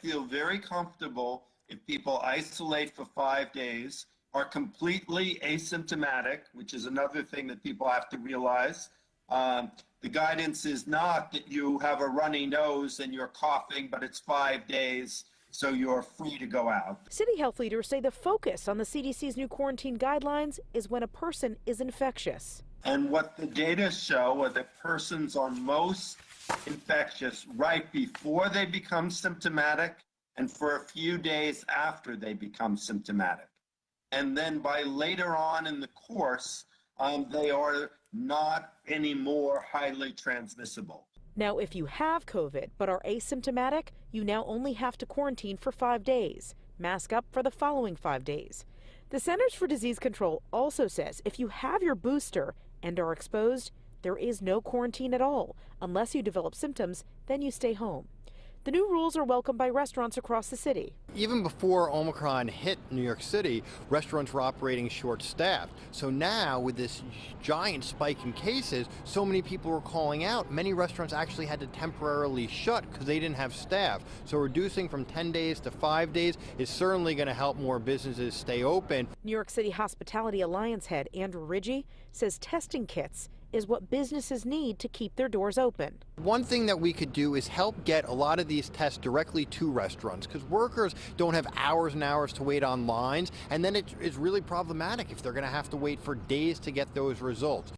Feel very comfortable if people isolate for 5 days, are completely asymptomatic, which is another thing that people have to realize. The guidance is not that you have a runny nose and you're coughing, but it's 5 days, so you're free to go out. City health leaders say the focus on the CDC's new quarantine guidelines is when a person is infectious. And what the data show are that persons are most infectious right before they become symptomatic and for a few days after they become symptomatic. And then by later on in the course, they are not anymore highly transmissible. Now, if you have COVID but are asymptomatic, you now only have to quarantine for 5 days. Mask up for the following 5 days. The Centers for Disease Control also says if you have your booster and are exposed, there is no quarantine at all. Unless you develop symptoms, then you stay home. The new rules are welcomed by restaurants across the city. Even before Omicron hit New York City, restaurants were operating short-staffed. So now, with this giant spike in cases, so many people were calling out. Many restaurants actually had to temporarily shut because they didn't have staff. So reducing from 10 days to 5 days is certainly going to help more businesses stay open. New York City Hospitality Alliance head Andrew Ridgie says testing kits is what businesses need to keep their doors open. One thing that we could do is help get a lot of these tests directly to restaurants, because workers don't have hours and hours to wait on lines, and then it's really problematic if they're going to have to wait for days to get those results.